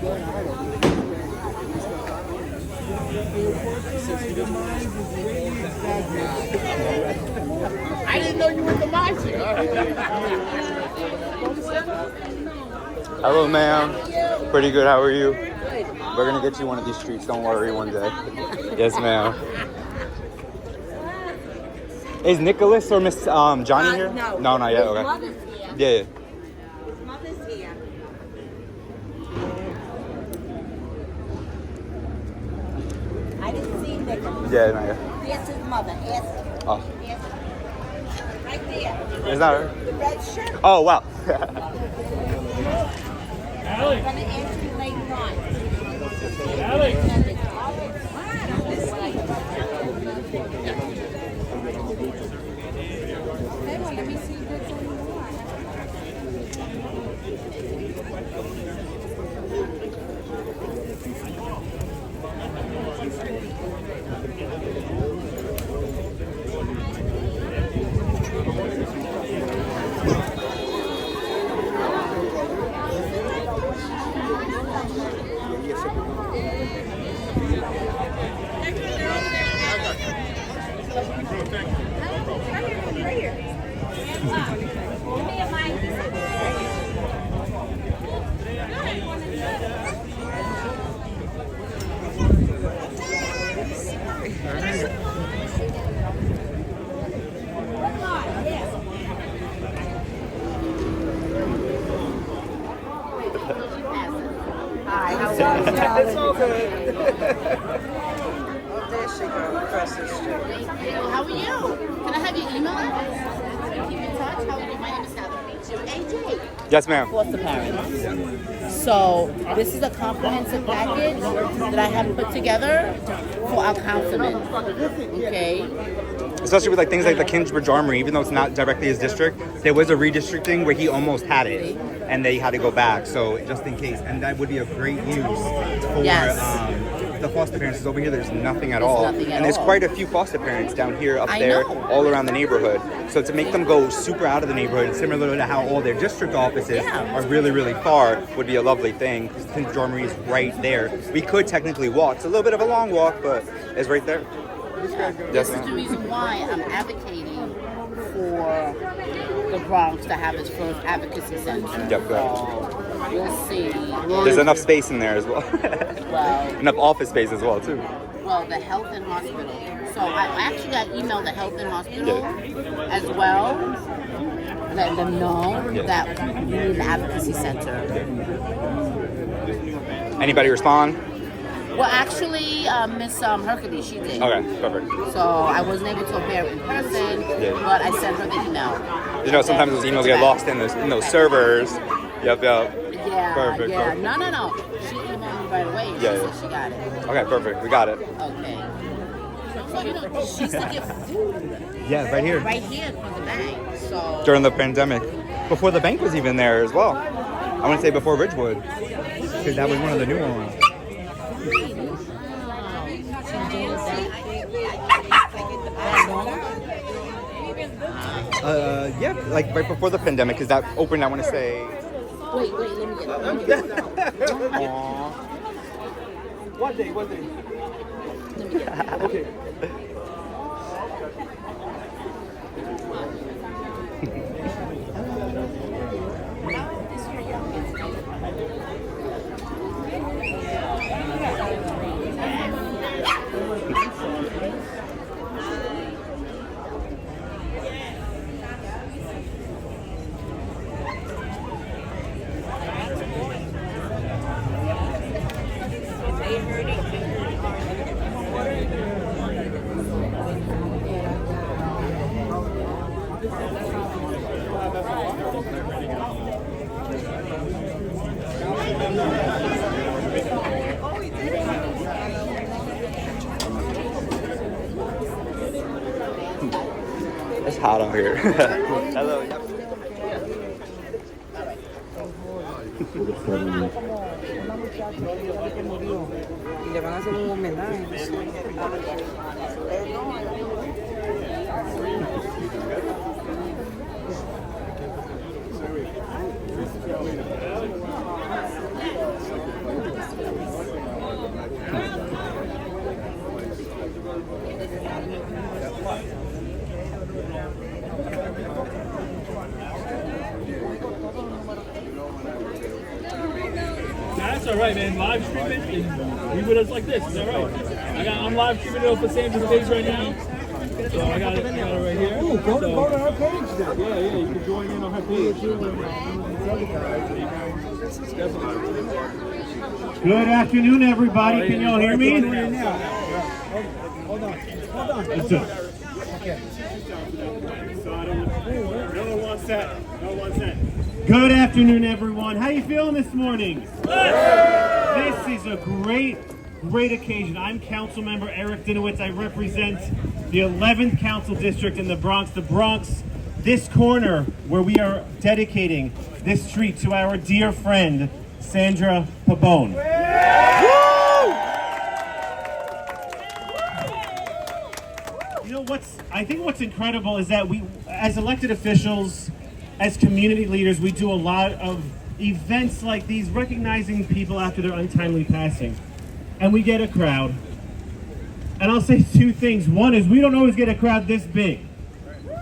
I didn't know you were the magic. Hello, ma'am. Pretty good. How are you? We're gonna get you one of these treats. Don't worry. One day. Yes, ma'am. Is Nicholas or Miss Johnny here? No. No, not yet. Okay. Mother's here. Yeah. Yeah. Mother's here. I didn't see Nicholas. Yeah, not yet. Here's his mother. Ask her. Oh. Ask her. Right there. Is that her? The red shirt. Oh, wow. I'm gonna answer you later on. Let me see what's on the line. It's all good. Oh, there she goes, across the street. How are you? Can I have your email address? Keep in touch. How are you? My name is Sandra Pabon. AJ. Yes, ma'am. Foster parents. So this is a comprehensive package that I have put together for our councilman. Okay. Especially with like things like the Kingsbridge Armory, even though it's not directly his district, there was a redistricting where he almost had it, and they had to go back. So just in case, and that would be a great use for the foster parents. Because over here, there's nothing at all, nothing at and there's all. quite a few foster parents down here, up I there, know. all around the neighborhood. So to make them go super out of the neighborhood, similar to how all their district offices are really, really far, would be a lovely thing. Because Kingsbridge Armory is right there. We could technically walk. It's a little bit of a long walk, but it's right there. This is the reason why I'm advocating for the Bronx to have its first advocacy center. Yep, So we'll see. There's enough space in there as well. Well, Enough office space as well, too. well, the health and hospital. So I actually got emailed the health and hospital as well, letting them know that we need an advocacy center. Anybody respond? Well, actually, Miss Hercules, she did. Okay, perfect. So I wasn't able to appear in person, but I sent her the email. You know, sometimes those emails get lost in those servers. Yep. Yeah, Perfect, yeah. perfect. No. She emailed me right away and she said she got it. Okay, perfect. We got it. Okay. So, you know, she used to get food Yeah, right here. right here from the bank. So During the pandemic. Before the bank was even there as well. I want to say before Ridgewood. Because that was one of the newer ones. Yeah, like right before the pandemic, because that opened, I want to say. Wait, let me get it. Aww. What day? Let me get it. Okay. It's hot out here. Hello. Y le van a hacer un homenaje. That's all right, man. Live streaming and be with us like this. It's all right. I'm live streaming it off of Sandra's page right now. So I got it right here. Ooh, go to her page then. Yeah, you can join in on her page. Good afternoon, everybody. Can y'all hear me? Hold on. That's it. No one set. Good afternoon, everyone. How you feeling this morning? This is a great occasion. I'm Council Member Eric Dinowitz. I represent the 11th Council District in the Bronx. The Bronx, this corner where we are dedicating this street to our dear friend, Sandra Pabon. You know, I think what's incredible is that we, as elected officials, as community leaders, we do a lot of events like these, recognizing people after their untimely passing. And we get a crowd. And I'll say two things. One is we don't always get a crowd this big.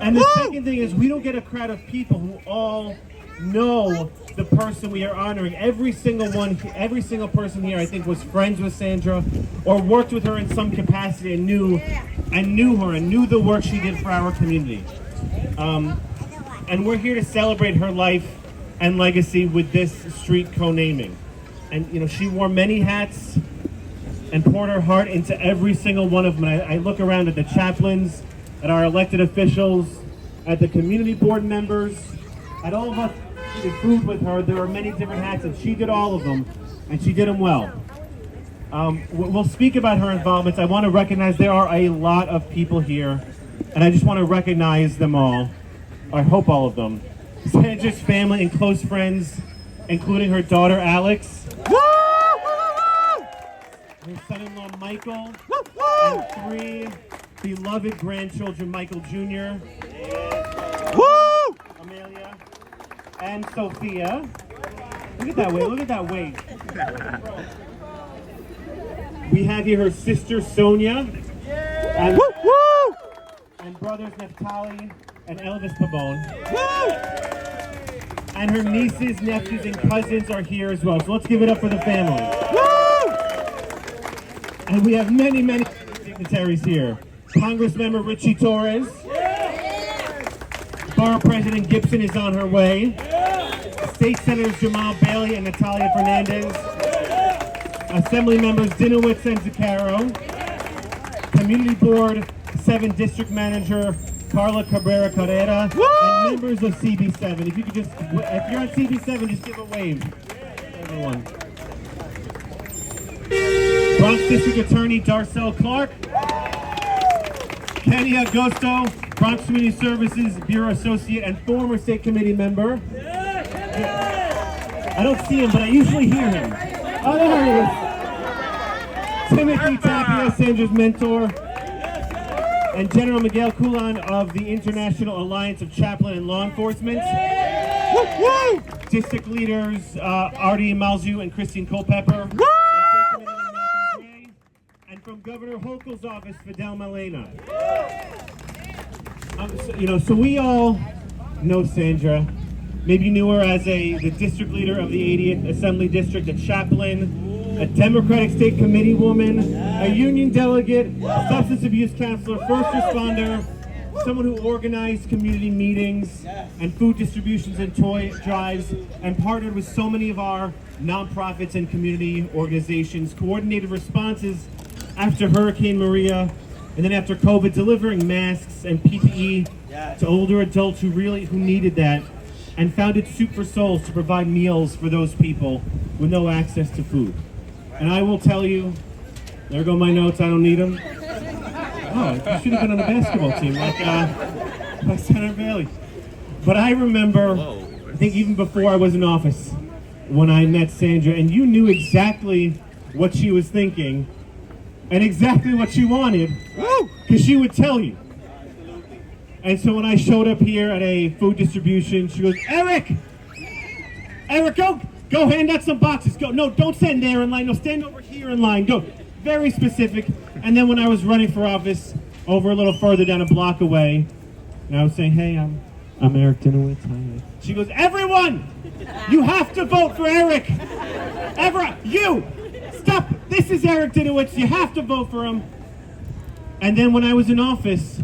And the second thing is we don't get a crowd of people who all know the person we are honoring. Every single person here, I think, was friends with Sandra or worked with her in some capacity and knew her and knew the work she did for our community. And we're here to celebrate her life and legacy with this street co-naming. And you know, she wore many hats and poured her heart into every single one of them. I look around at the chaplains, at our elected officials, at the community board members, at all of us who did food with her. There were many different hats, and she did all of them, and she did them well. We'll speak about her involvements. I want to recognize there are a lot of people here, and I just want to recognize them all. I hope all of them. Sandra's family and close friends, including her daughter Alex, her son-in-law Michael, and 3 beloved grandchildren, Michael Jr., Amelia, and Sophia. Look at that weight, look at that weight. We have here her sister Sonia, and brothers Naftali and Elvis Pabon. And her nieces, nephews, and cousins are here as well. So let's give it up for the family. And we have many dignitaries here. Congressmember Richie Torres. Borough President Gibson is on her way. State Senators Jamal Bailey and Natalia Fernandez. Assembly members Dinowitz and Zuccaro. Community Board 7 District Manager Carla Cabrera Carrera, and members of CB7. If you could just, if you're on CB7, just give a wave, everyone. Bronx District Attorney Darcel Clark. Kenny Agosto, Bronx Community Services Bureau Associate and former State Committee member. I don't see him, but I usually hear him. Oh, there he is. Timothy Tapia, Sandra's mentor. And General Miguel Coulan of the International Alliance of Chaplain and Law Enforcement. District leaders Artie Malzu and Christine Culpepper. And from Governor Hochul's office, Fidel Malena. So we all know Sandra. Maybe you knew her as the district leader of the 80th Assembly District, a chaplain, a Democratic State Committee woman, a union delegate, substance abuse counselor, first responder, someone who organized community meetings and food distributions and toy drives, and partnered with so many of our nonprofits and community organizations, coordinated responses after Hurricane Maria, and then after COVID, delivering masks and PPE to older adults who needed that, and founded Soup for Souls to provide meals for those people with no access to food. And I will tell you, there go my notes, I don't need them. Oh, you should have been on the basketball team, like Senator Bailey. But I remember, I think even before I was in office, when I met Sandra, and you knew exactly what she was thinking, and exactly what she wanted, because she would tell you. And so when I showed up here at a food distribution, she goes, Eric, go hand out some boxes. Go, no, don't stand there in line. No, stand over here in line. Go, very specific. And then when I was running for office, over a little further down a block away, and I was saying, hey, I'm Eric Dinowitz. Hi. She goes, everyone, you have to vote for Eric. Evra, you! Stop! This is Eric Dinowitz. You have to vote for him. And then when I was in office,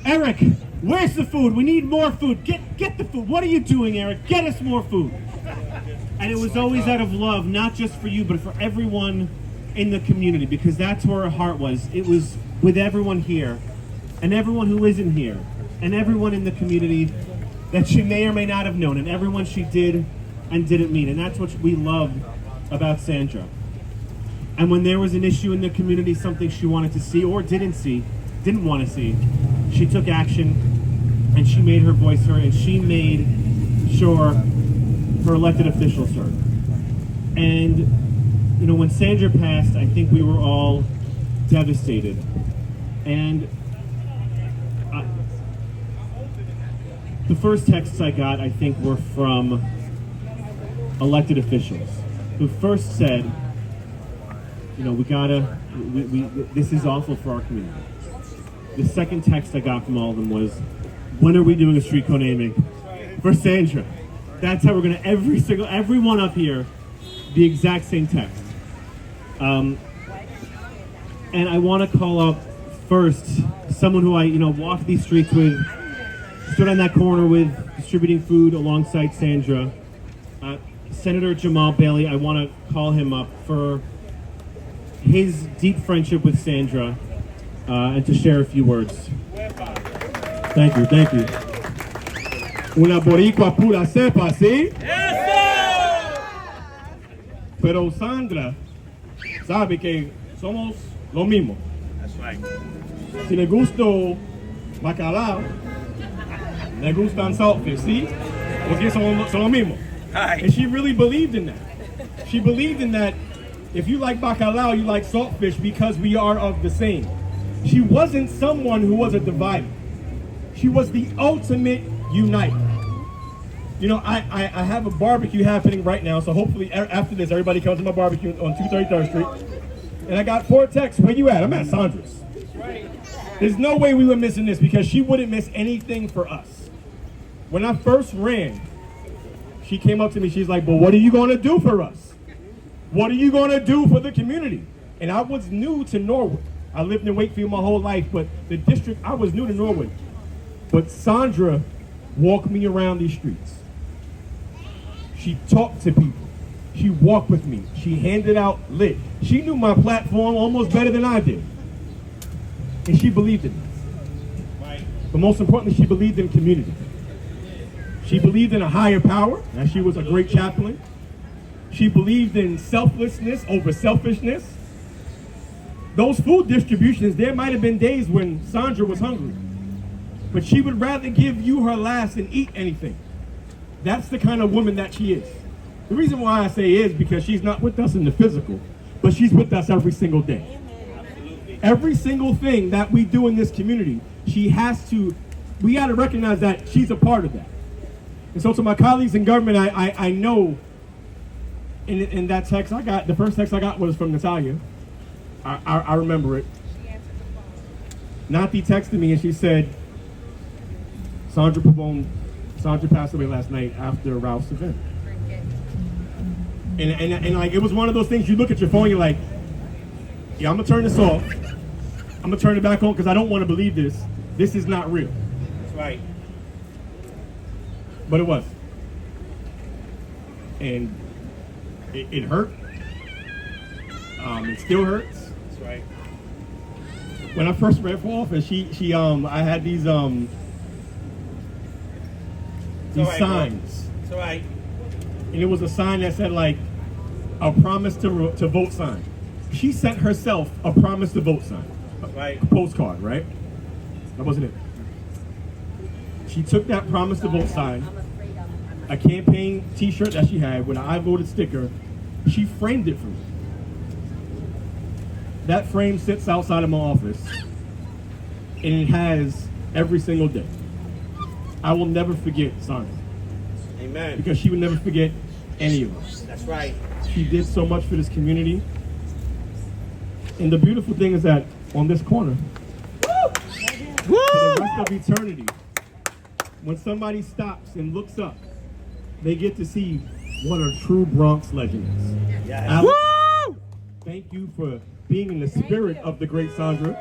Eric, where's the food? We need more food. Get the food. What are you doing, Eric? Get us more food. And it was always out of love, not just for you, but for everyone in the community, because that's where her heart was. It was with everyone here, and everyone who isn't here, and everyone in the community that she may or may not have known, and everyone she did and didn't meet. And that's what we loved about Sandra. And when there was an issue in the community, something she wanted to see or didn't want to see, she took action, and she made her voice heard, and she made sure her elected officials heard. And, you know, when Sandra passed, I think we were all devastated. And the first texts I got, I think, were from elected officials who first said, you know, this is awful for our community. The second text I got from all of them was, when are we doing a street co-naming for Sandra? That's how we're gonna, everyone up here, the exact same text. And I wanna call up first someone who I, walked these streets with, stood on that corner with, distributing food alongside Sandra. Senator Jamal Bailey, I wanna call him up for his deep friendship with Sandra, and to share a few words. Thank you. Una boricua pura cepa, ¿sí? Pero Sandra sabe que somos lo mismo. That's right. Si le gusto bacalao, le gustan saltfish, ¿sí? Porque son lo mismo. Right. And she really believed in that. She believed in that if you like bacalao, you like saltfish because we are of the same. She wasn't someone who was a divider. She was the ultimate uniter. You know, I have a barbecue happening right now, so hopefully after this, everybody comes to my barbecue on 233rd Street. And I got 4 texts. Where you at? I'm at Sandra's. There's no way we were missing this because she wouldn't miss anything for us. When I first ran, she came up to me, she's like, but what are you going to do for us? What are you going to do for the community? And I was new to Norwood. I lived in Wakefield my whole life, but the district, I was new to Norwood. But Sandra walked me around these streets. She talked to people. She walked with me. She handed out lit. She knew my platform almost better than I did. And she believed in it. Right. But most importantly, she believed in community. She believed in a higher power, and she was a great chaplain. She believed in selflessness over selfishness. Those food distributions, there might have been days when Sandra was hungry, but she would rather give you her last than eat anything. That's the kind of woman that she is. The reason why I say is because she's not with us in the physical, but she's with us every single day. Every single thing that we do in this community, we got to recognize that she's a part of that. And so to my colleagues in government, I know in that text I got, the first text I got was from Natalia. I remember it. Nati texted me and she said, Sandra Pabon, Sandra passed away last night after Ralph's event. And like, it was one of those things, you look at your phone, you're like, yeah, I'm gonna turn this off. I'm gonna turn it back on because I don't want to believe this. This is not real. That's right. But it was. And it hurt. It still hurts. That's right. When I first ran for office, I had these right, signs. It's all right. And it was a sign that said like, a promise to vote sign. She sent herself a promise to vote sign. Right. A postcard, right? That wasn't it. She took that promise to vote sign, a campaign t-shirt that she had with an I voted sticker. She framed it for me. That frame sits outside of my office, and it has every single day. I will never forget Sandra. Amen. Because she would never forget any of us. That's right. She did so much for this community. And the beautiful thing is that on this corner, for the rest of eternity, when somebody stops and looks up, they get to see one of true Bronx legends. Alex, thank you for being in the spirit of the great Sandra.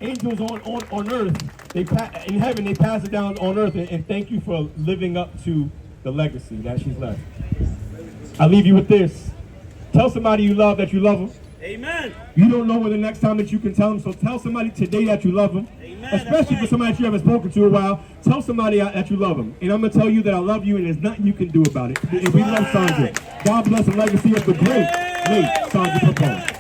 Angels on earth, in heaven they pass it down on earth, and thank you for living up to the legacy that she's left. I leave you with this. Tell somebody you love that you love them. Amen. You don't know when the next time that you can tell them, so tell somebody today that you love them. Amen. Especially for somebody that you haven't spoken to in a while. Tell somebody that you love them. And I'm going to tell you that I love you, and there's nothing you can do about it. And we love Sandra. God bless the legacy of the great, late Sandra Pabon.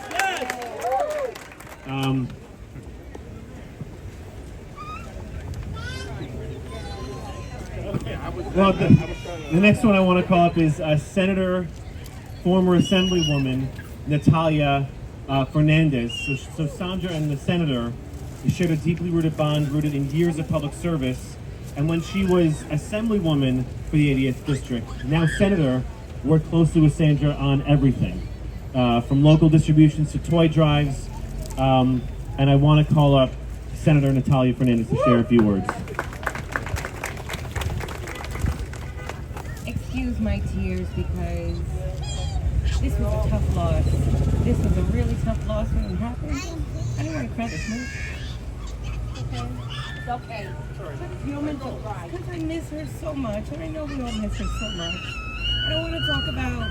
Well, the next one I want to call up is Senator, former Assemblywoman Natalia Fernandez. So Sandra and the Senator shared a deeply rooted bond rooted in years of public service. And when she was Assemblywoman for the 80th District, now Senator, worked closely with Sandra on everything, from local distributions to toy drives. And I want to call up Senator Natalia Fernandez to share a few words. Excuse my tears because this was a tough loss. This was a really tough loss when it happened. I don't want to cry this much. Okay? It's okay. Because I miss her so much, and I know we all miss her so much. I don't want to talk about,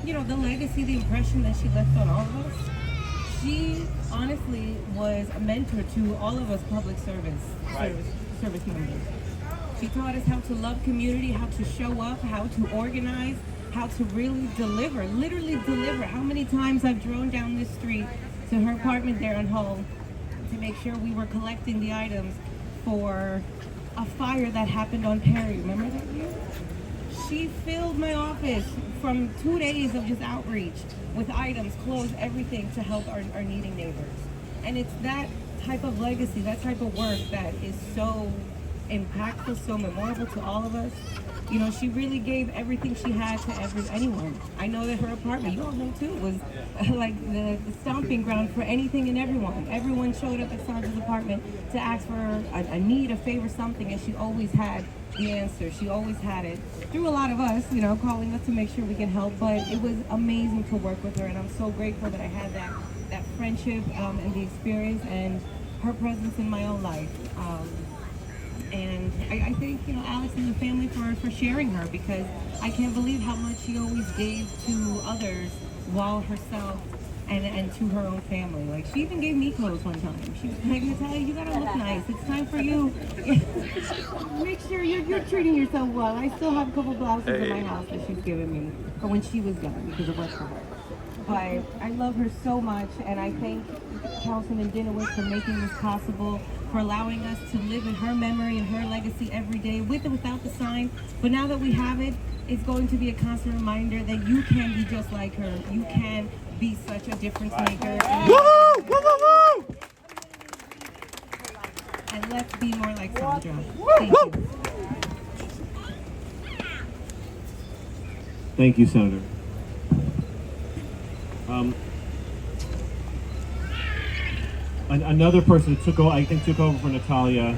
the legacy, the impression that she left on all of us. She honestly was a mentor to all of us public service members. She taught us how to love community, how to show up, how to organize, how to really deliver, literally deliver. How many times I've drone down this street to her apartment there on Hull to make sure we were collecting the items for a fire that happened on Perry. Remember that year? She filled my office from 2 days of just outreach with items, clothes, everything to help our needing neighbors. And it's that type of legacy, that type of work that is so impactful, so memorable to all of us. She really gave everything she had to anyone. I know that her apartment, you all know too, was like the stomping ground for anything and everyone. Everyone showed up at Sandra's apartment to ask for a need, a favor, something, and she always had the answer. She always had it. Through a lot of us, calling us to make sure we can help, but it was amazing to work with her, and I'm so grateful that I had that friendship and the experience and her presence in my own life. And I thank Alex and the family for sharing her, because I can't believe how much she always gave to others while herself and to her own family. Like, she even gave me clothes one time. She was like, Natalia, you gotta look nice. It's time for you. Make sure you're treating yourself well. I still have a couple blouses in my house that she's given me for when she was young, because it was for her. But I love her so much, and I thank Councilman Dinowitz for making this possible, for allowing us to live in her memory and her legacy every day, with or without the sign. But now that we have it, it's going to be a constant reminder that you can be just like her. You can be such a difference maker. And let's be more like Sandra. Thank you. Thank you, Senator. Another person who took over for Natalia,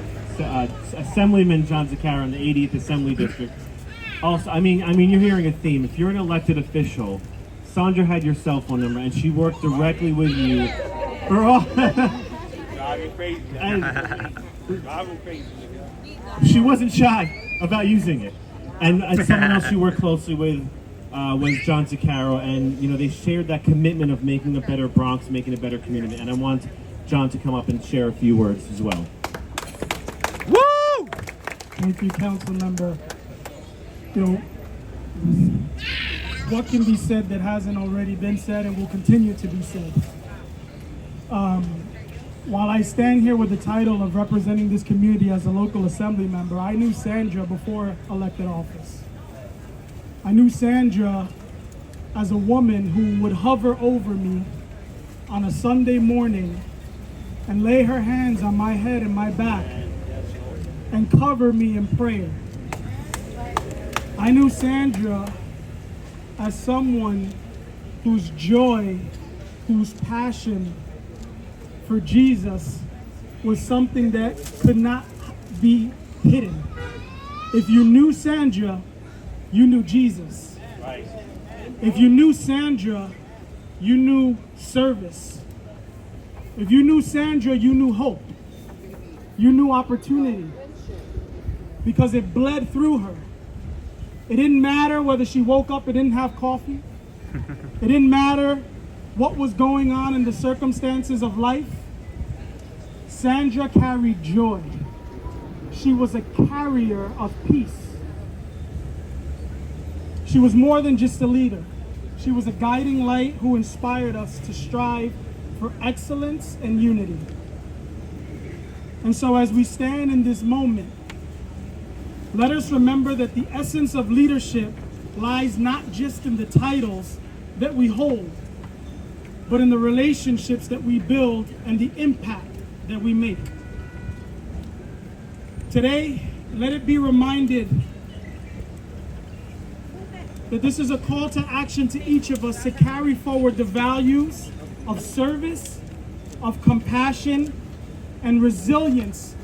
Assemblyman John Zaccara in the 80th Assembly District. Also, I mean, you're hearing a theme. If you're an elected official, Sandra had your cell phone number, and she worked directly with you for all. Driving crazy. Driving crazy. She wasn't shy about using it, and someone else she worked closely with was John Zaccara, and they shared that commitment of making a better Bronx, making a better community. And I want John to come up and share a few words as well. Woo! Thank you, Council Member. What can be said that hasn't already been said and will continue to be said? While I stand here with the title of representing this community as a local assembly member, I knew Sandra before elected office. I knew Sandra as a woman who would hover over me on a Sunday morning and lay her hands on my head and my back and cover me in prayer. I knew Sandra as someone whose joy, whose passion for Jesus was something that could not be hidden. If you knew Sandra, you knew Jesus. Right. If you knew Sandra, you knew service. If you knew Sandra, you knew hope. You knew opportunity. Because it bled through her. It didn't matter whether she woke up and didn't have coffee. It didn't matter what was going on in the circumstances of life. Sandra carried joy. She was a carrier of peace. She was more than just a leader. She was a guiding light who inspired us to strive for excellence and unity. And so as we stand in this moment, let us remember that the essence of leadership lies not just in the titles that we hold, but in the relationships that we build and the impact that we make. Today, let it be reminded that this is a call to action to each of us to carry forward the values of service, of compassion, and resilience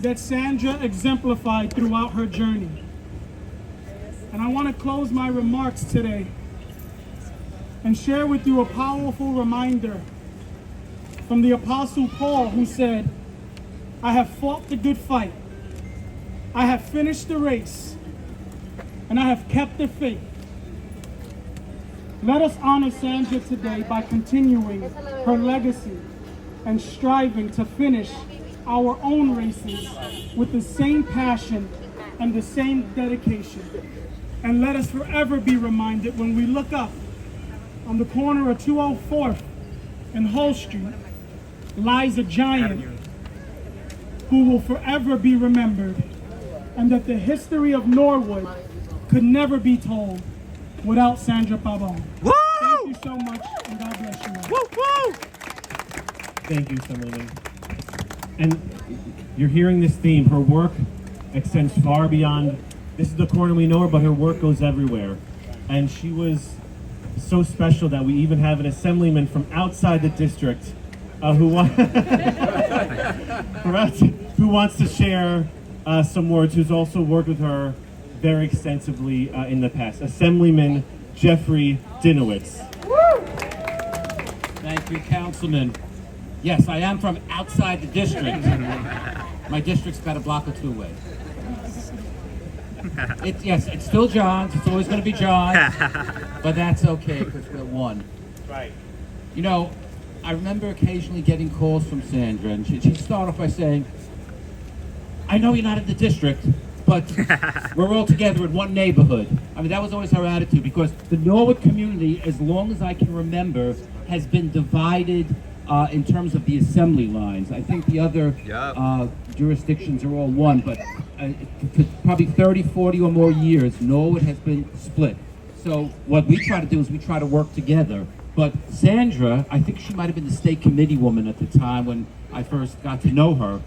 that Sandra exemplified throughout her journey. And I want to close my remarks today and share with you a powerful reminder from the Apostle Paul, who said, I have fought the good fight, I have finished the race, and I have kept the faith. Let us honor Sandra today by continuing her legacy and striving to finish our own races with the same passion and the same dedication. And let us forever be reminded when we look up on the corner of 204th and Hull Street lies a giant who will forever be remembered, and that the history of Norwood could never be told without Sandra Pabon. Woo! Thank you so much, and God bless you all. Woo, woo! Thank you, Summerlin. And you're hearing this theme. Her work extends far beyond, this is the corner we know her, but her work goes everywhere. And she was so special that we even have an assemblyman from outside the district who wants to share some words, who's also worked with her very extensively in the past. Assemblyman Jeffrey Dinowitz. Thank you, Councilman. Yes, I am from outside the district. My district's got a block or two away. Yes, it's still John's. It's always going to be John's. But that's okay, because we're one. Right. You know, I remember occasionally getting calls from Sandra, and she'd start off by saying, I know you're not in the district, but we're all together in one neighborhood. I mean, that was always her attitude, because the Norwood community, as long as I can remember, has been divided in terms of the assembly lines. I think the other jurisdictions are all one, but for probably 30, 40 or more years, Norwood has been split. So what we try to do is we try to work together. But Sandra, I think she might have been the state committee woman at the time when I first got to know her.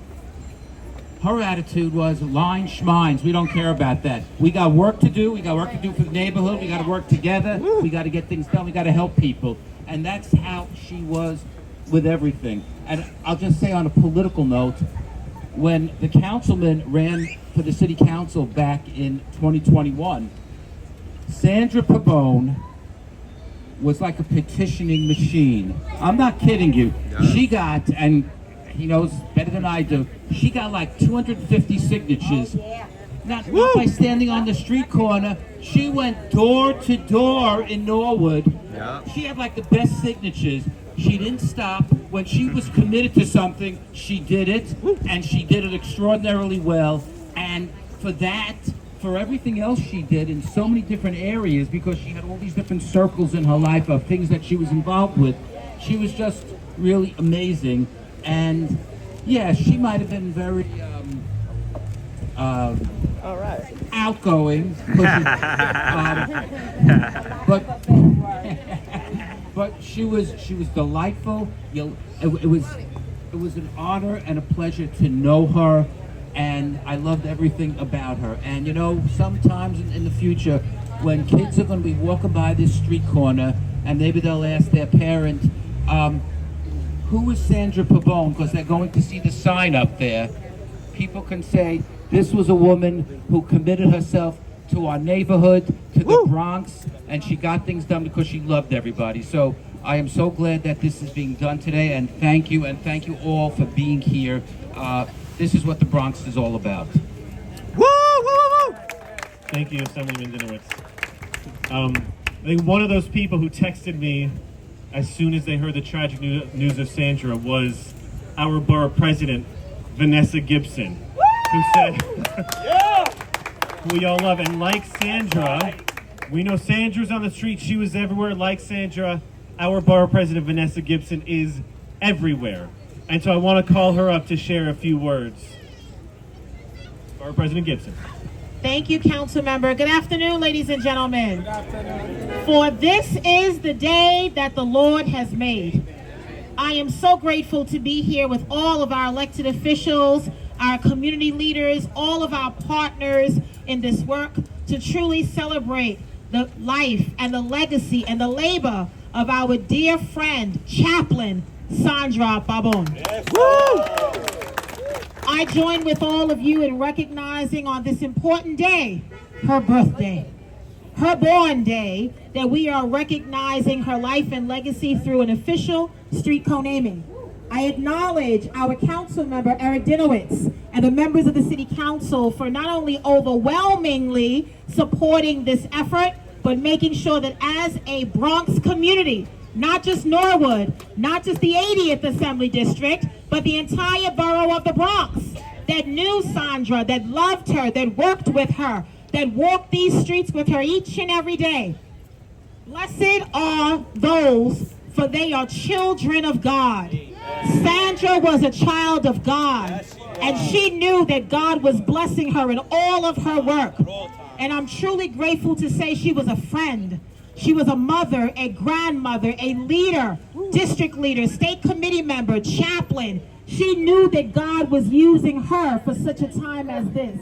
Her attitude was, line schmines, we don't care about that. We got work to do, we got work to do for the neighborhood, we got to work together, we got to get things done, we got to help people. And that's how she was with everything. And I'll just say on a political note, when the councilman ran for the city council back in 2021, Sandra Pabon was like a petitioning machine. I'm not kidding you. She got, and he knows better than I do, she got like 250 signatures. Not by standing on the street corner. She went door to door in Norwood. She had like the best signatures. She didn't stop. When she was committed to something, she did it, and she did it extraordinarily well. And for that, for everything else she did in so many different areas, because she had all these different circles in her life of things that she was involved with, she was just really amazing. And yeah, she might have been very outgoing, but she was delightful. It was an honor and a pleasure to know her, and I loved everything about her. And you know, sometimes in the future, when kids are going to be walking by this street corner, and maybe they'll ask their parent, who is Sandra Pabon? Because they're going to see the sign up there. People can say, this was a woman who committed herself to our neighborhood, to the Bronx, and she got things done because she loved everybody. So I am so glad that this is being done today, and thank you all for being here. This is what the Bronx is all about. Woo, woo, woo. Thank you, Assemblyman Dinowitz. I think one of those people who texted me as soon as they heard the tragic news of Sandra was our borough president, Vanessa Gibson, who said, who we all love. And like Sandra, we know Sandra's on the street, she was everywhere. Like Sandra, our borough president, Vanessa Gibson, is everywhere. And so I want to call her up to share a few words. Borough President Gibson. Thank you, council member. Good afternoon, ladies and gentlemen. Good afternoon. For this is the day that the Lord has made. I am so grateful to be here with all of our elected officials, our community leaders, all of our partners in this work to truly celebrate the life and the legacy and the labor of our dear friend, Chaplain Sandra Pabon. Yes. I join with all of you in recognizing on this important day, her birthday, her born day, that we are recognizing her life and legacy through an official street co-naming. I acknowledge our council member, Eric Dinowitz, and the members of the City Council for not only overwhelmingly supporting this effort, but making sure that as a Bronx community, not just Norwood, not just the 80th Assembly District, but the entire borough of the Bronx that knew Sandra, that loved her, that worked with her, that walked these streets with her each and every day. Blessed are those, for they are children of God. Sandra was a child of God, and she knew that God was blessing her in all of her work. And I'm truly grateful to say she was a friend. She was a mother, a grandmother, a leader, district leader, state committee member, chaplain. She knew that God was using her for such a time as this.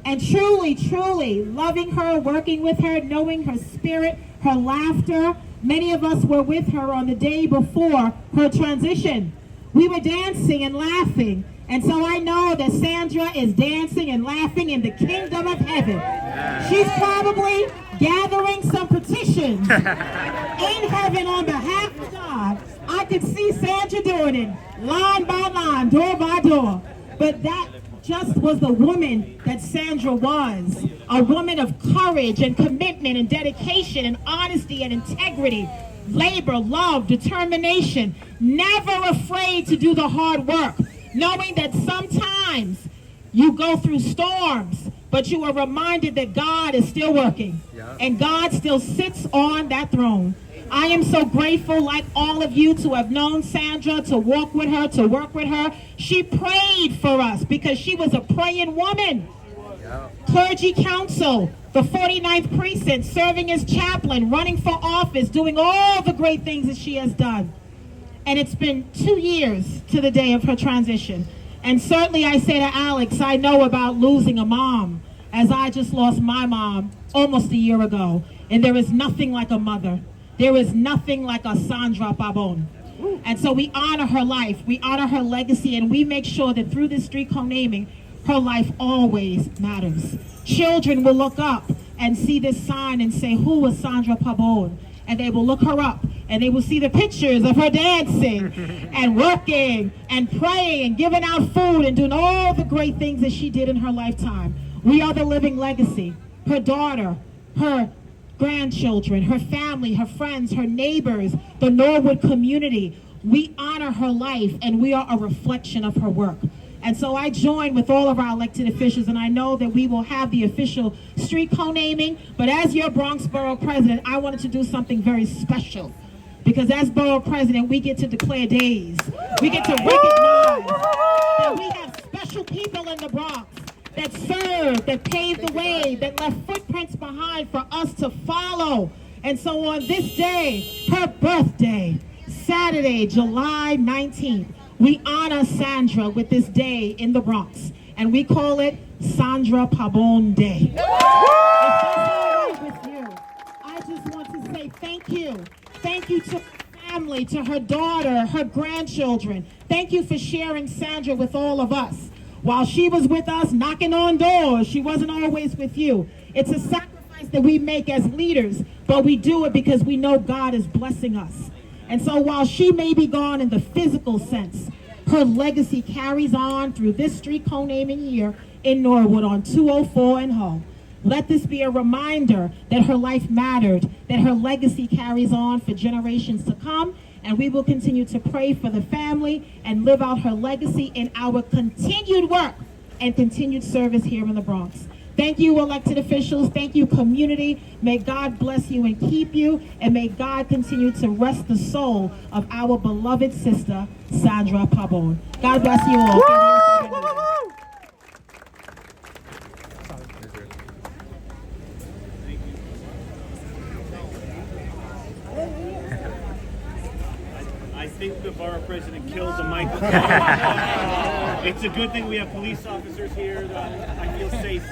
And truly, truly loving her, working with her, knowing her spirit, her laughter. Many of us were with her on the day before her transition. We were dancing and laughing. And so I know that Sandra is dancing and laughing in the kingdom of heaven. She's probably gathering some petitions in heaven on behalf of God. I could see Sandra doing it line by line, door by door. But that just was the woman that Sandra was. A woman of courage and commitment and dedication and honesty and integrity. Labor, love, determination. Never afraid to do the hard work. Knowing that sometimes you go through storms, but you are reminded that God is still working. And God still sits on that throne. I am so grateful, like all of you, to have known Sandra, to walk with her, to work with her. She prayed for us because she was a praying woman. Clergy council, the 49th precinct, serving as chaplain, running for office, doing all the great things that she has done. And it's been 2 years to the day of her transition. And certainly I say to Alex, I know about losing a mom, as I just lost my mom almost a year ago. And there is nothing like a mother. There is nothing like a Sandra Pabon. And so we honor her life, we honor her legacy, and we make sure that through this street co-naming, her life always matters. Children will look up and see this sign and say, who was Sandra Pabon? And they will look her up and they will see the pictures of her dancing and working and praying and giving out food and doing all the great things that she did in her lifetime. We are the living legacy. Her daughter, her grandchildren, her family, her friends, her neighbors, the Norwood community. We honor her life and we are a reflection of her work. And so I join with all of our elected officials, and I know that we will have the official street co-naming, but as your Bronx Borough President, I wanted to do something very special. Because as Borough President, we get to declare days. We get to recognize that we have special people in the Bronx that served, that paved the way, that left footprints behind for us to follow. And so on this day, her birthday, Saturday, July 19th, we honor Sandra with this day in the Bronx, and we call it Sandra Pabon Day. If that's all right with you, I just want to say thank you. Thank you to her family, to her daughter, her grandchildren. Thank you for sharing Sandra with all of us. While she was with us knocking on doors, she wasn't always with you. It's a sacrifice that we make as leaders, but we do it because we know God is blessing us. And so while she may be gone in the physical sense, her legacy carries on through this street co-naming year in Norwood on 204 and Hull. Let this be a reminder that her life mattered, that her legacy carries on for generations to come, and we will continue to pray for the family and live out her legacy in our continued work and continued service here in the Bronx. Thank you, elected officials. Thank you, community. May God bless you and keep you, and may God continue to rest the soul of our beloved sister, Sandra Pabon. God bless you all. I think the borough president killed the microphone. It's a good thing we have police officers here. I feel safe.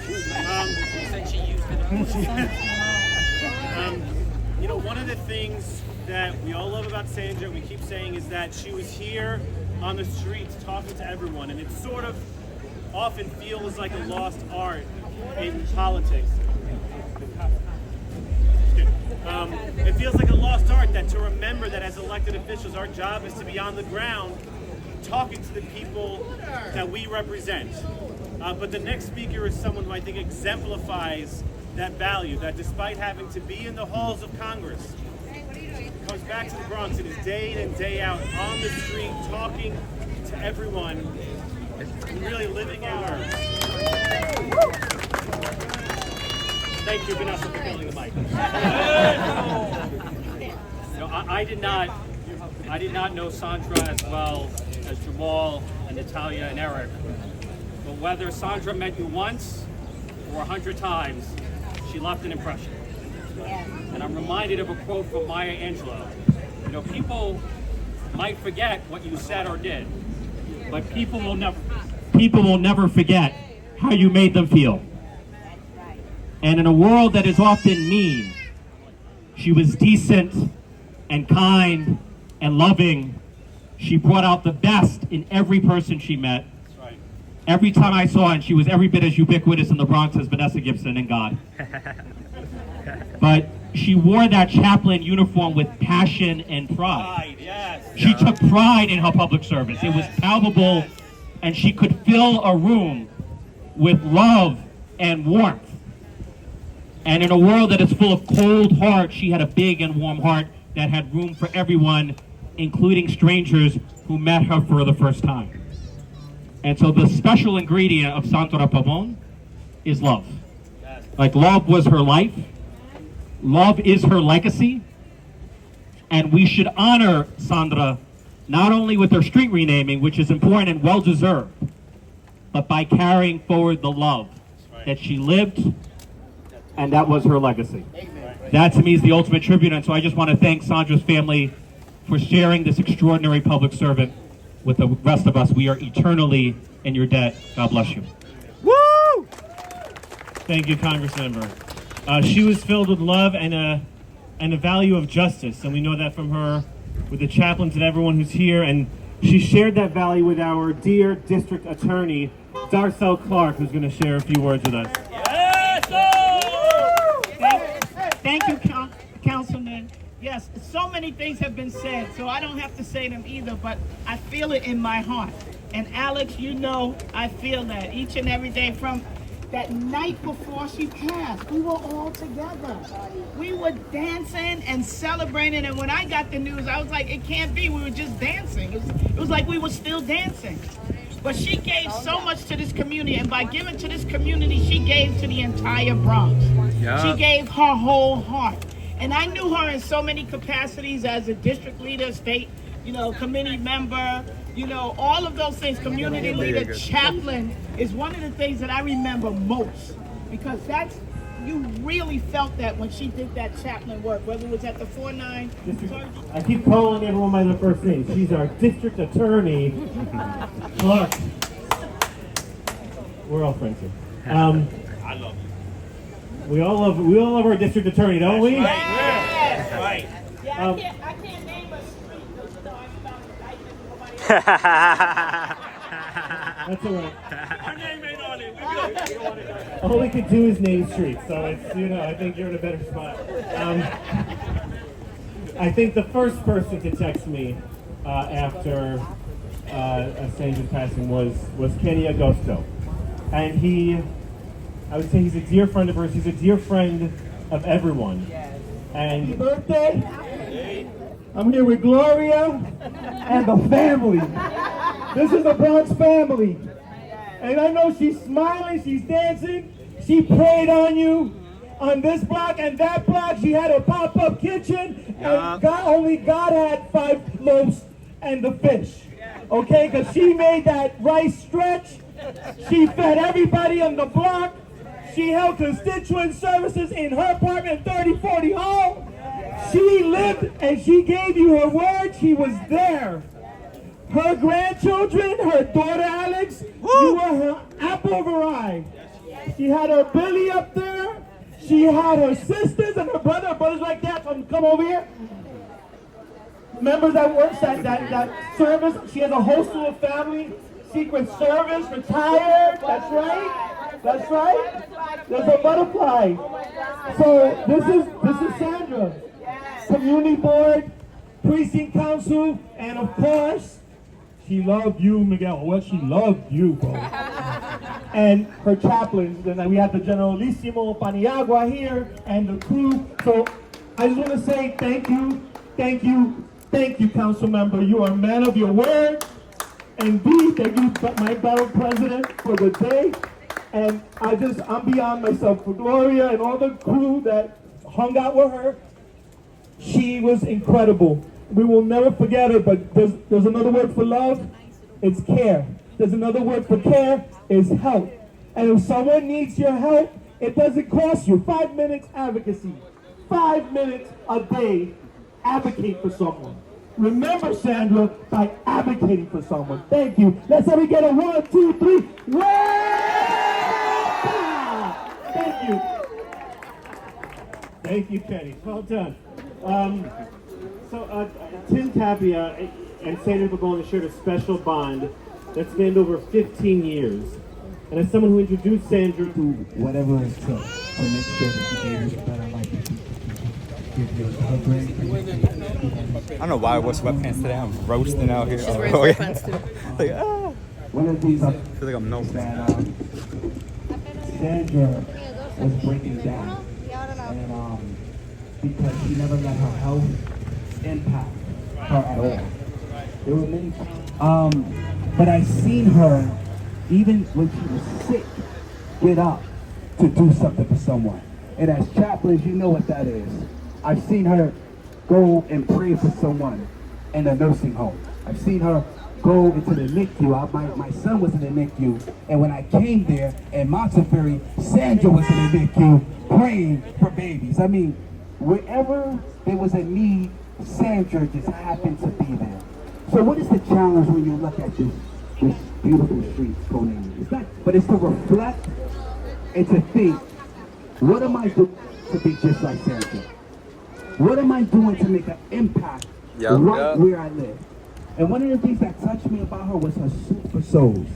You know, one of the things that we all love about Sandra, we keep saying, is that she was here on the streets talking to everyone, and it sort of often feels like a lost art in politics. It feels like a lost art that to remember that as elected officials, our job is to be on the ground talking to the people that we represent. But the next speaker is someone who I think exemplifies that value, that despite having to be in the halls of Congress, comes back to the Bronx and is day in and day out on the street talking to everyone and really living out. Thank you, Vanessa, for filling the mic. You know, I did not know Sandra as well as Jamal and Natalia and Eric. But whether Sandra met you once or 100 times, she left an impression. And I'm reminded of a quote from Maya Angelou. You know, people might forget what you said or did, but people will never forget how you made them feel. And in a world that is often mean, she was decent and kind and loving. She brought out the best in every person she met. That's right. Every time I saw her, and she was every bit as ubiquitous in the Bronx as Vanessa Gibson and God. But she wore that chaplain uniform with passion and pride. Yes. She took pride in her public service. It was palpable, and she could fill a room with love and warmth. And in a world that is full of cold hearts, she had a big and warm heart that had room for everyone, including strangers who met her for the first time. And so the special ingredient of Sandra Pabon is love. Like, love was her life. Love is her legacy. And we should honor Sandra not only with her street renaming, which is important and well-deserved, but by carrying forward the love that she lived, and that was her legacy. That to me is the ultimate tribute, and so I just want to thank Sandra's family for sharing this extraordinary public servant with the rest of us. We are eternally in your debt. God bless you. Woo! Thank you, Congressmember. She was filled with love and a value of justice, and we know that from her with the chaplains and everyone who's here, and she shared that value with our dear district attorney, Darcel Clark, who's going to share a few words with us. Thank you, Councilman. Yes, so many things have been said, so I don't have to say them either, but I feel it in my heart. And Alex, you know I feel that each and every day. From that night before she passed, we were all together. We were dancing and celebrating, and when I got the news, I was like, it can't be. We were just dancing. It was like we were still dancing. But she gave so much to this community, and by giving to this community, she gave to the entire Bronx. Yep. She gave her whole heart. And I knew her in so many capacities as a district leader, state, committee member, all of those things, community leader, chaplain is one of the things that I remember most, because you really felt that when she did that chaplain work, whether it was at the 4-9. I keep calling everyone by their first name. She's our district attorney, Clark. We're all friends here. I love you. We all love our district attorney, don't we? Yes. Right. Yeah, I can't name a street because I found That's all right. Our name ain't on it. All we could do is name streets, so it's, I think you're in a better spot. I think the first person to text me after Sandra's passing was Kenny Agosto. And I would say he's a dear friend of hers, he's a dear friend of everyone. And happy birthday! I'm here with Gloria and the family. This is the Bronx family. And I know she's smiling, she's dancing. She prayed on you on this block and that block. She had a pop-up kitchen. And only God had 5 loaves and the fish. Okay, because she made that rice stretch. She fed everybody on the block. She held constituent services in her apartment 3040 Hall. She lived and she gave you her word. She was there. Her grandchildren, her daughter Alex, you were her apple of her eye. She had her Billy up there. She had her sisters and her brother. Her brother's like that. Come over here. Members that works that service. She has a whole slew of family. Secret Service, retired. That's right. That's right. There's a butterfly. So this is Sandra. Community board, precinct council, and of course, she loved you, Miguel. Well, she loved you, bro. And her chaplains. And we have the Generalissimo Paniagua here and the crew. So I just want to say thank you, council member. You are a man of your word. And B, thank you, my battle president, for the day. And I'm beyond myself for Gloria and all the crew that hung out with her. She was incredible. We will never forget her, but there's another word for love, it's care. There's another word for care, is help. And if someone needs your help, it doesn't cost you. 5 minutes advocacy. 5 minutes a day, advocate for someone. Remember, Sandra, by advocating for someone. Thank you. Let's everybody get a 1, 2, 3. Thank you. Thank you, Kenny. Well done. Tim Tapia and Sandra Pabon shared a special bond that spanned over 15 years. And as someone who introduced Sandra to whatever it took to make sure that she gave you a better life, I don't know why I wore sweatpants today. I'm roasting out here. She's wearing sweatpants too. Like, one of these I feel like I'm melting. Sandra was breaking down. And because she never let her health impact her at all. There were many but I seen her, even when she was sick, get up to do something for someone. And as chaplains, you know what that is. I've seen her go and pray for someone in a nursing home. I've seen her go into the NICU. My son was in the NICU, and when I came there in Montefiore, Sandra was in the NICU praying for babies. I mean, wherever there was a need, Sandra just happened to be there. So what is the challenge when you look at this beautiful street, Coney? It's not, but it's to reflect and to think, what am I doing to be just like Sandra? What am I doing to make an impact where I live? And one of the things that touched me about her was her soup for souls.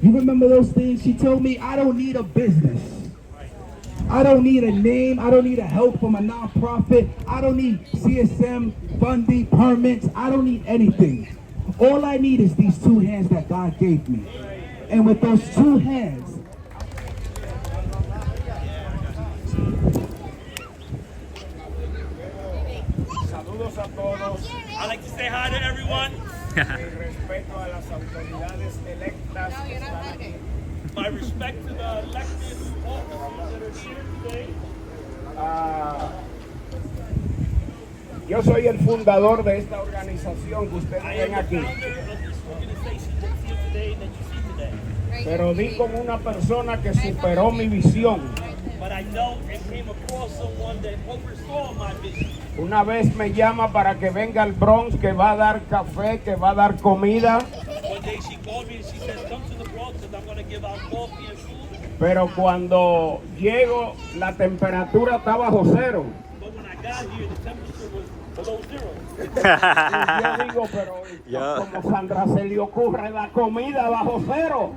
You remember those things? She told me, I don't need a business. I don't need a name. I don't need a help from a nonprofit. I don't need CSM funding, permits. I don't need anything. All I need is these 2 hands that God gave me. And with those 2 hands, I'd like to say hi to everyone. My respect to the elected officers that are here today. Yo soy el fundador de esta organización que ustedes ven aquí. Pero di con una persona que superó mi visión. But I know and came across someone that oversaw my vision. Una vez me llama para que venga al Bronx, que va a dar café, que va a dar comida. One day she called me and she said, come to the Bronx and I'm going to give out coffee and food. Pero cuando llego, la temperatura está bajo cero. But when I got here, the temperature was below zero. Y yo digo, pero como Sandra se le ocurre la comida bajo cero.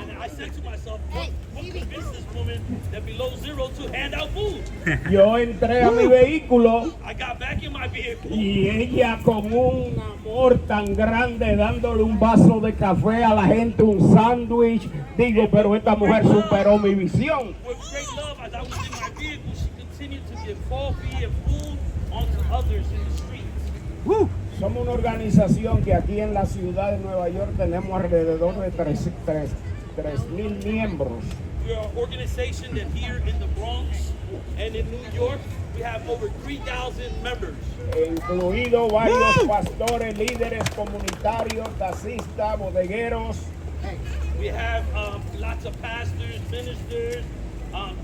And I said to myself, what convinced this woman that below zero to hand out food? Yo entré a mi vehículo I got back in my vehicle. y ella con un amor tan grande dándole un vaso de café a la gente, un sándwich. Digo, pero esta mujer superó mi visión. With great love, as I was in my vehicle, she continued to give coffee and food onto others in the streets. Somos una organización que aquí en la ciudad de Nueva York tenemos alrededor de 3,000 miembros. We are an organization that here in the Bronx and in New York, we have over 3,000 members. Incluido varios pastores, líderes comunitarios, taxistas, bodegueros. We have lots of pastors, ministers,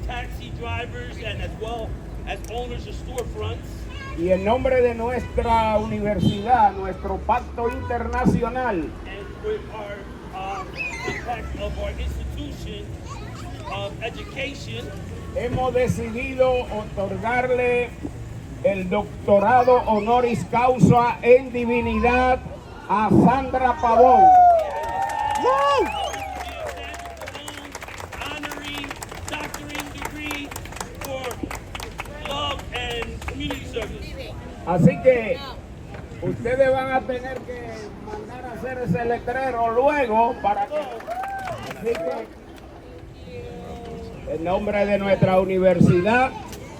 taxi drivers, and as well as owners of storefronts. Y en nombre de nuestra universidad, nuestro pacto internacional, And with our impact of our institution of education, hemos decidido otorgarle el doctorado honoris causa en divinidad a Sandra Pabon. honorary doctorate degree for love and community service. Así que ustedes van a tener que mandar a hacer ese letrero luego para que... Así que, en nombre de nuestra universidad,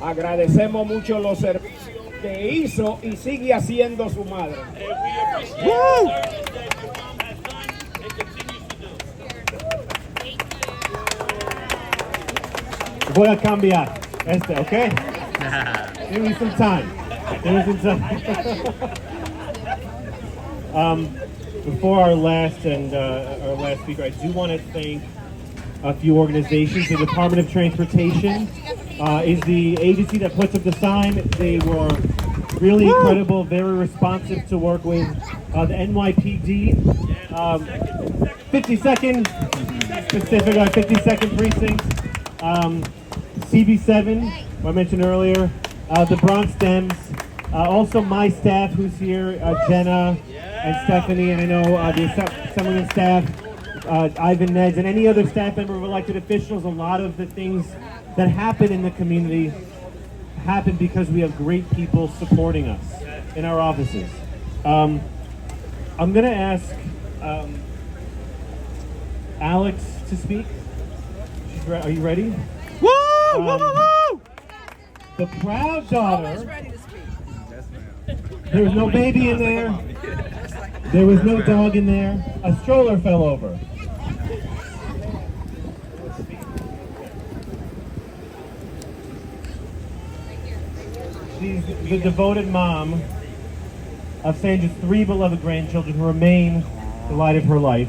agradecemos mucho los servicios que hizo y sigue haciendo su madre. And we appreciate the service that your mom has done and continues to do. Voy a cambiar okay? Give me some time. Before our last speaker, I do want to thank a few organizations. The Department of Transportation is the agency that puts up the sign. They were really incredible, very responsive to work with. The NYPD, 52nd Pacific, 52nd Precinct, CB7, who I mentioned earlier, the Bronx Dems, also my staff who's here, Jenna and Stephanie, and I know the Assemblyman staff, Ivan Neds, and any other staff member of elected officials. A lot of the things that happen in the community happen because we have great people supporting us in our offices. I'm going to ask Alex to speak. Are you ready? The proud daughter. There was no baby in there. There was no dog in there. A stroller fell over. She's the devoted mom of Sandra's 3 beloved grandchildren who remain the light of her life.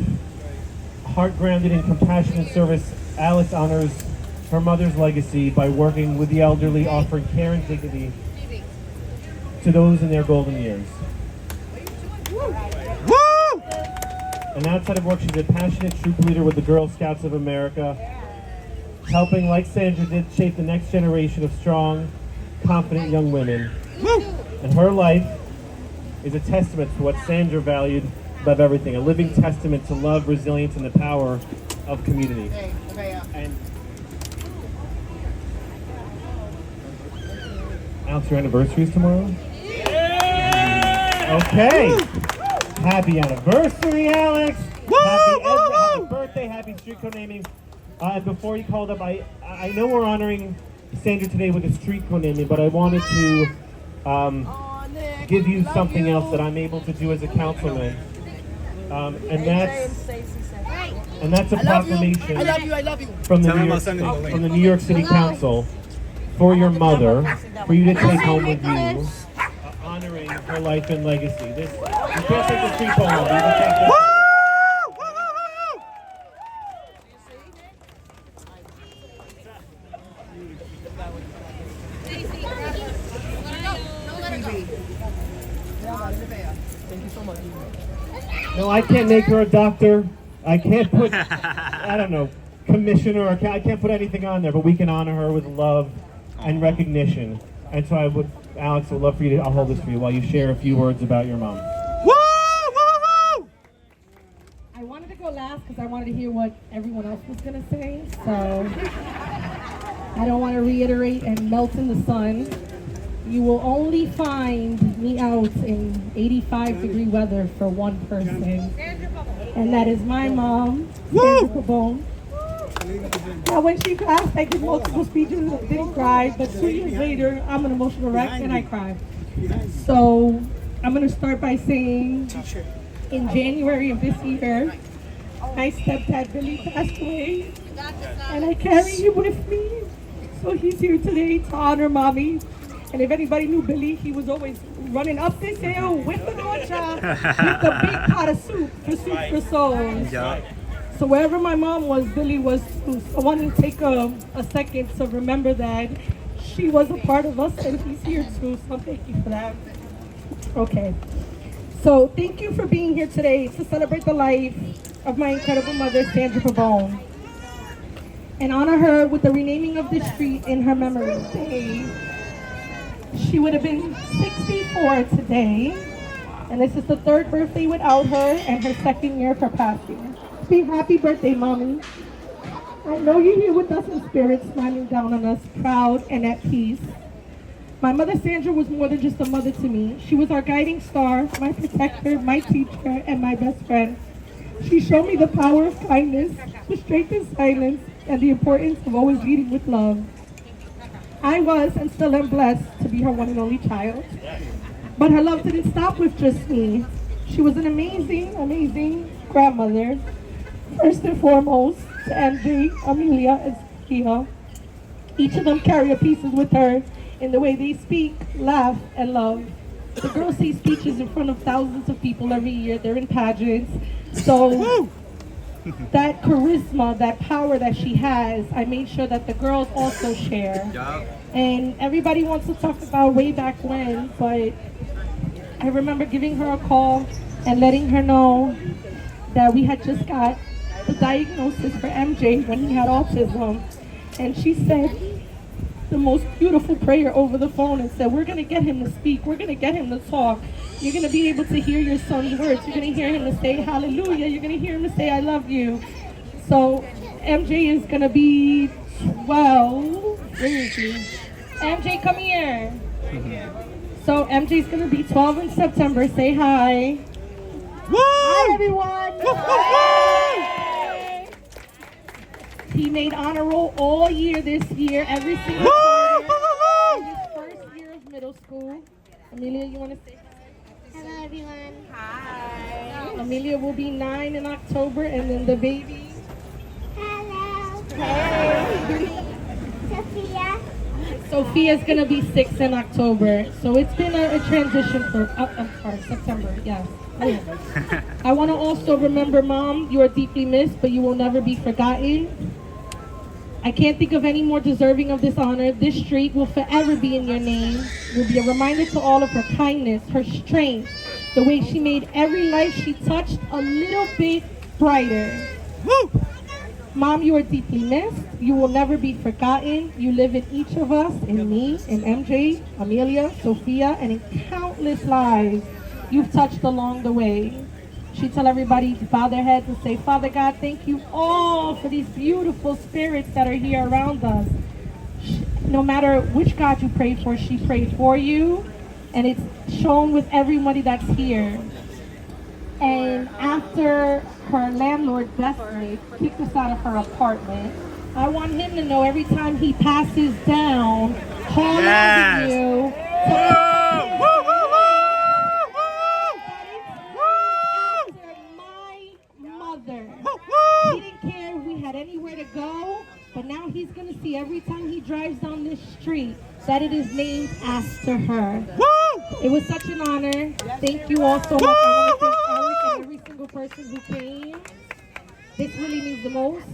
Heart-grounded in compassionate service, Alex honors her mother's legacy by working with the elderly, offering care and dignity to those in their golden years. And outside of work, she's a passionate troop leader with the Girl Scouts of America, helping, like Sandra did, shape the next generation of strong, confident young women. And her life is a testament to what Sandra valued above everything, a living testament to love, resilience, and the power of community. And Alex, your anniversary is tomorrow? Okay. Happy anniversary, Alex. Happy birthday, happy street code naming. And before you called up, I know we're honoring Sandra today with a street code naming, but I wanted to give you something else that I'm able to do as a councilman. And that's a proclamation from the New York City Council for your mother, for you to take home with you, honoring her life and legacy. You can't take the street home, but you can take this. Thank you so much. No, I can't make her a doctor. I can't put, I don't know, commissioner, or I can't put anything on there, but we can honor her with love and recognition. And so Alex, I would love for you to, I'll hold this for you while you share a few words about your mom. I wanted to go last. last because I wanted to hear what everyone else was going to say. So I don't want to reiterate and melt in the sun. You will only find me out in 85-degree weather for one person. And that is my mom, Sandra Pabon. Now, when she passed, I did multiple speeches and didn't cry, but 2 years later, I'm an emotional wreck and I cry. So I'm going to start by saying, in January of this year, my stepdad Billy passed away, and I carry him with me. So he's here today to honor mommy. And if anybody knew Billy, he was always running up this hill with the nocha, with the big pot of soup for souls. Yeah. So wherever my mom was, Billy was too. So I wanted to take a second to remember that she was a part of us and he's here too. So thank you for that. Okay. So thank you for being here today to celebrate the life of my incredible mother, Sandra Pabon, and honor her with the renaming of this street in her memory today. She would have been 64 today, and this is the 3rd birthday without her and her 2nd year for passing. Happy birthday, Mommy. I know you're here with us in spirit, smiling down on us, proud and at peace. My mother, Sandra, was more than just a mother to me. She was our guiding star, my protector, my teacher, and my best friend. She showed me the power of kindness, the strength in silence, and the importance of always leading with love. I was and still am blessed to be her one and only child. But her love didn't stop with just me. She was an amazing, amazing grandmother. First and foremost, to MJ, Amelia, and Sophia. Each of them carry a pieces with her in the way they speak, laugh, and love. The girls say speeches in front of thousands of people every year. They're in pageants. So that charisma, that power that she has, I made sure that the girls also share. And everybody wants to talk about way back when, but I remember giving her a call and letting her know that we had just got the diagnosis for MJ when he had autism. And she said the most beautiful prayer over the phone and said, we're gonna get him to speak, we're gonna get him to talk. You're gonna be able to hear your son's words. You're gonna hear him to say hallelujah. You're gonna hear him to say I love you. So MJ is gonna be 12. Where is he? MJ, come here. So MJ's gonna be 12 in September. Say hi. Woo! Hi everyone. Hi. He made honor roll all year this year, every single quarter. In his first year of middle school. Amelia, you want to say hi? Hello, everyone. Hi. Amelia will be 9 in October, and then the baby. Hello. Hey. Sophia. Sophia's gonna be 6 in October. So it's been a transition for, September, yes. I want to also remember, Mom, you are deeply missed, but you will never be forgotten. I can't think of any more deserving of this honor. This street will forever be in your name. Will be a reminder to all of her kindness, her strength, the way she made every life she touched a little bit brighter. Woo! Mom, you are deeply missed. You will never be forgotten. You live in each of us, in me, in MJ, Amelia, Sophia, and in countless lives you've touched along the way. She tell everybody to bow their heads and say, Father God, thank you all for these beautiful spirits that are here around us. No matter which God you pray for, she prayed for you, and it's shown with everybody that's here. And after her landlord, Bethany, kicked us out of her apartment, I want him to know every time he passes down, calling you. He didn't care if we had anywhere to go, but now he's going to see every time he drives down this street that it is named after her. It was such an honor. Thank you all so much. I want to thank Eric and every single person who came. This really means the most.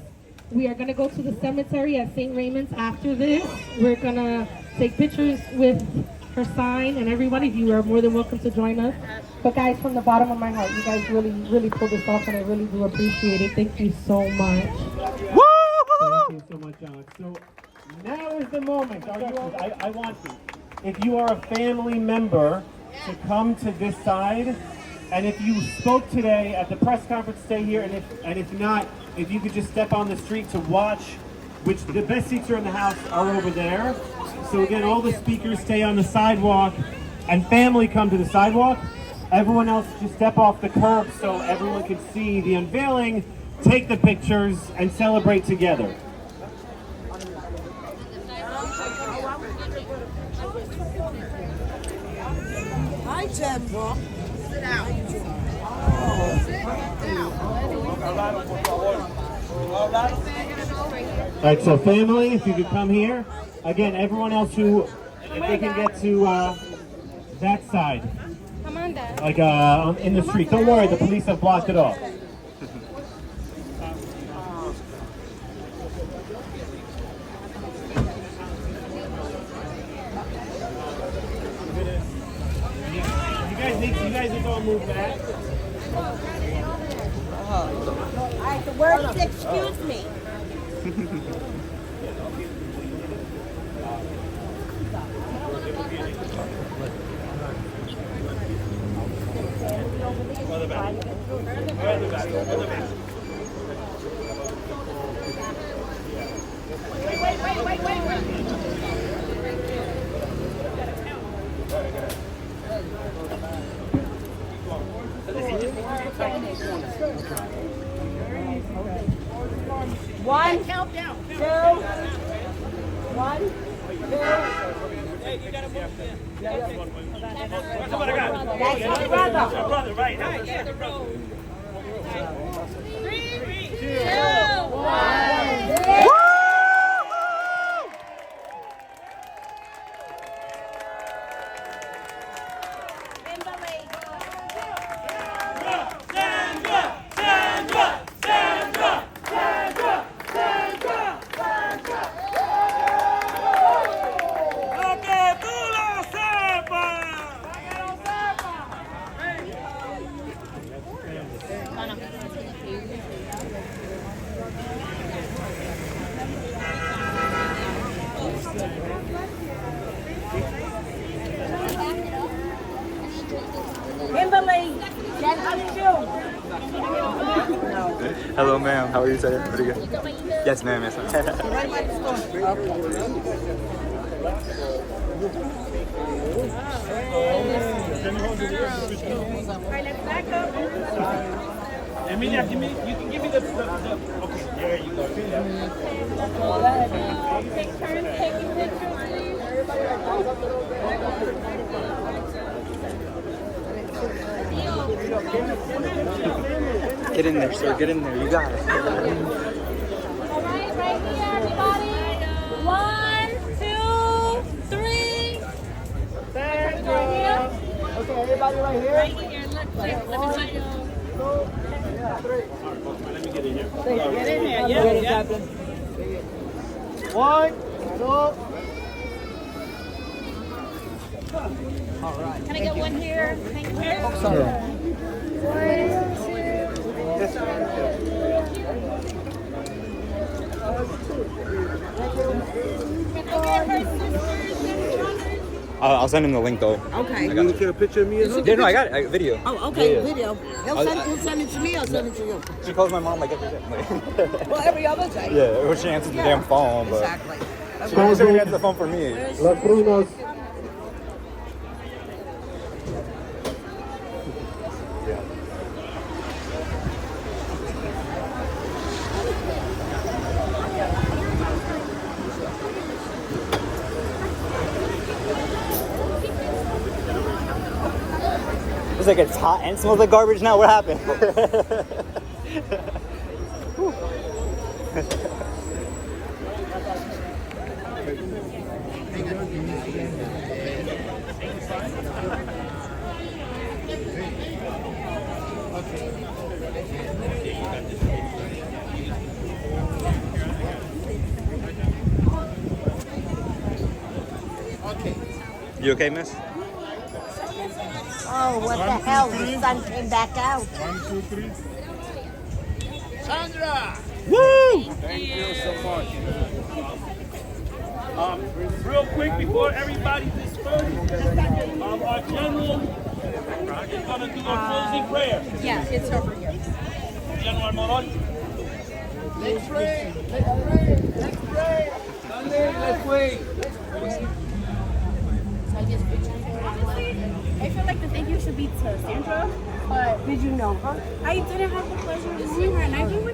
We are going to go to the cemetery at St. Raymond's after this. We're going to take pictures with her sign, and everybody, you are more than welcome to join us. But guys, from the bottom of my heart, you guys really, really pulled this off, and I really do appreciate it. Thank you so much. Thank you so much, Alex. So now is the moment. I want you, if you are a family member, to come to this side And if you spoke today at the press conference, stay here. And if not, if you could just step on the street to watch, which the best seats are in the house are over there. So again, all the speakers stay on the sidewalk, and family come to the sidewalk. Everyone else just step off the curb so everyone can see the unveiling, take the pictures, and celebrate together. Hi, Temple. Sit down. All right, so family, if you could come here. Again, everyone else who, if they can get to that side, like in the street. Don't worry, the police have blocked it off. You guys need to all move back. The word is excuse me. One, count down. 2, 1, 2. Hey, you gotta move in. That's my brother. That's your brother, right? Right. 3, 2, 1. Hello, ma'am. How are you today? Pretty good. Yes, ma'am. Yes, ma'am. Emilia, you can give me the okay, there you go. Take turns taking pictures, please. Get in there, sir. Get in there. You got it. All right, right here, everybody. 1, 2, 3. Sandra. Okay, everybody right here. Right here. Let me show you. 3. Let me get in here. Get in there. Yeah. 1, 2. All right. Can I get one here? Thank you. Oh, sorry. 1, 2. I'll send him the link though. Okay. I got You a picture of me? Yeah, no, I got it. Video. Oh, okay, Yeah. video. He'll send it to me or send it to you? She calls my mom like every day. Well, every other day. Yeah, well, she answers the damn phone, but Exactly. she doesn't answer the phone for me. Los Brunos. It's like it's hot and smells like garbage now. What happened? You okay, miss? Oh, what the hell? The sun came back out. 1, 2, 3. Sandra! Woo! Thank you so much. Real quick before everybody disperses, our general is going to do a closing prayer. Yeah, it's over here. General Moron. Let's pray. Let's pray. Let's pray. Let's wait. I feel like the thank you should be to Sandra, but did you know her? I didn't have the pleasure of seeing her, and I think